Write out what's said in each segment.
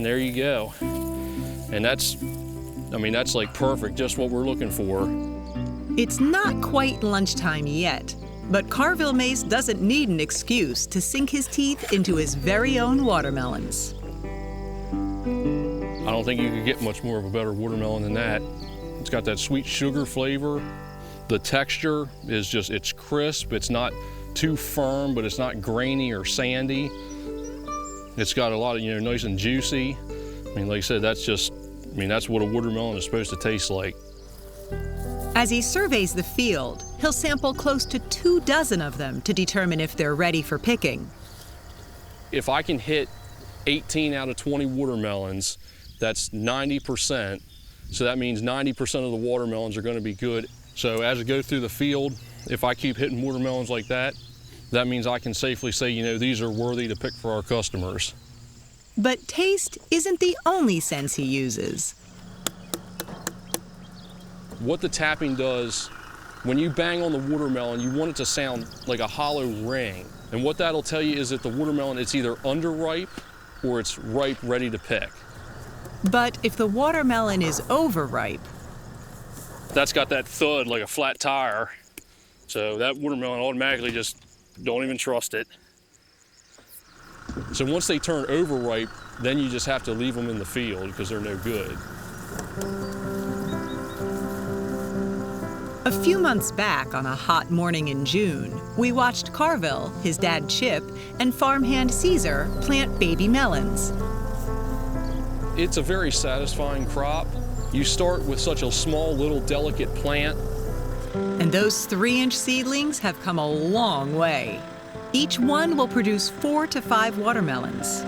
and there you go. And that's like perfect, just what we're looking for. It's not quite lunchtime yet, but Carville Mace doesn't need an excuse to sink his teeth into his very own watermelons. I don't think you could get much more of a better watermelon than that. It's got that sweet sugar flavor. The texture is just, it's crisp. It's not too firm, but it's not grainy or sandy. It's got a lot of, nice and juicy. I mean, like I said, that's what a watermelon is supposed to taste like. As he surveys the field, he'll sample close to 24 of them to determine if they're ready for picking. If I can hit 18 out of 20 watermelons, that's 90%. So that means 90% of the watermelons are going to be good. So as I go through the field, if I keep hitting watermelons like that, that means I can safely say, these are worthy to pick for our customers. But taste isn't the only sense he uses. What the tapping does, when you bang on the watermelon, you want it to sound like a hollow ring. And what that'll tell you is that the watermelon, it's either underripe or it's ripe, ready to pick. But if the watermelon is overripe, that's got that thud like a flat tire. So that watermelon automatically just don't even trust it. So once they turn overripe, then you just have to leave them in the field because they're no good. A few months back, on a hot morning in June, we watched Carville, his dad Chip, and farmhand Caesar plant baby melons. It's a very satisfying crop. You start with such a small, little, delicate plant. And those 3-inch seedlings have come a long way. Each one will produce 4 to 5 watermelons.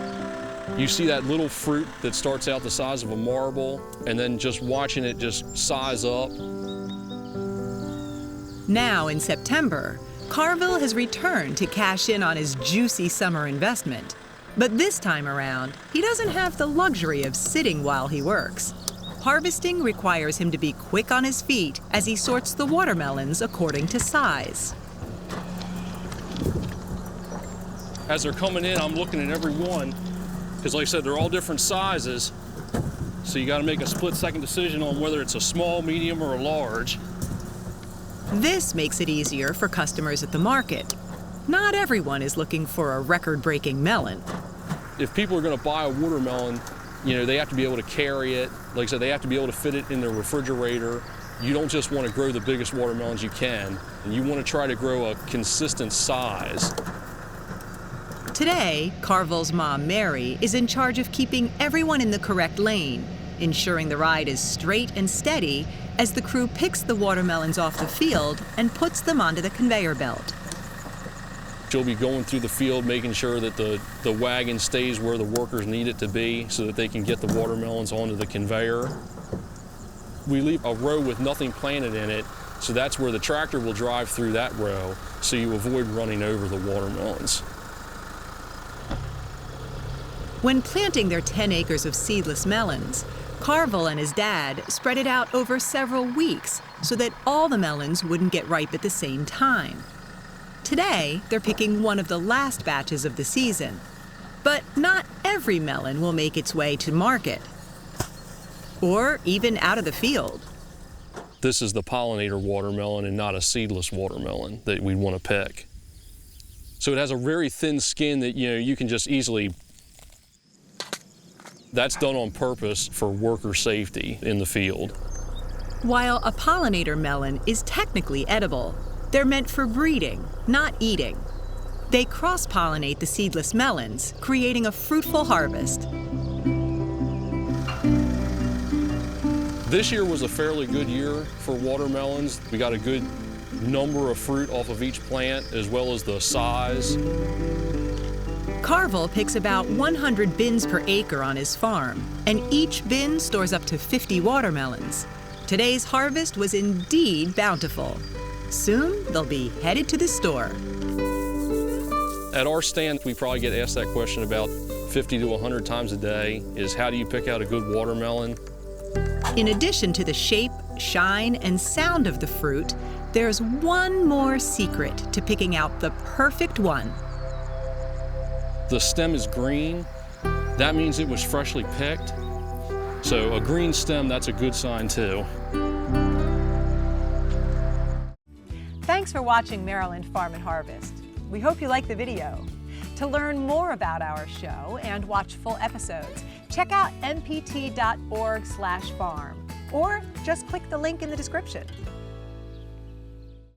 You see that little fruit that starts out the size of a marble, and then just watching it just size up. Now, in September, Carville has returned to cash in on his juicy summer investment. But this time around, he doesn't have the luxury of sitting while he works. Harvesting requires him to be quick on his feet as he sorts the watermelons according to size. As they're coming in, I'm looking at every one, because like I said, they're all different sizes. So you got to make a split-second decision on whether it's a small, medium, or a large. This makes it easier for customers at the market. Not everyone is looking for a record-breaking melon. If people are going to buy a watermelon, they have to be able to carry it. Like I said, they have to be able to fit it in their refrigerator. You don't just want to grow the biggest watermelons you can, and you want to try to grow a consistent size. Today, Carville's mom, Mary, is in charge of keeping everyone in the correct lane, ensuring the ride is straight and steady as the crew picks the watermelons off the field and puts them onto the conveyor belt. She'll be going through the field, making sure that the wagon stays where the workers need it to be so that they can get the watermelons onto the conveyor. We leave a row with nothing planted in it, so that's where the tractor will drive through that row, so you avoid running over the watermelons. When planting their 10 acres of seedless melons, Carville and his dad spread it out over several weeks so that all the melons wouldn't get ripe at the same time. Today, they're picking one of the last batches of the season. But not every melon will make its way to market, or even out of the field. This is the pollinator watermelon and not a seedless watermelon that we'd want to pick. So it has a very thin skin that you can just easily. That's done on purpose for worker safety in the field. While a pollinator melon is technically edible, they're meant for breeding, not eating. They cross-pollinate the seedless melons, creating a fruitful harvest. This year was a fairly good year for watermelons. We got a good number of fruit off of each plant, as well as the size. Carville picks about 100 bins per acre on his farm, and each bin stores up to 50 watermelons. Today's harvest was indeed bountiful. Soon, they'll be headed to the store. At our stand, we probably get asked that question about 50 to 100 times a day, is how do you pick out a good watermelon? In addition to the shape, shine, and sound of the fruit, there's one more secret to picking out the perfect one. The stem is green, that means it was freshly picked. So a green stem, that's a good sign too. Thanks for watching Maryland Farm and Harvest. We hope you liked the video. To learn more about our show and watch full episodes, check out mpt.org/farm or just click the link in the description.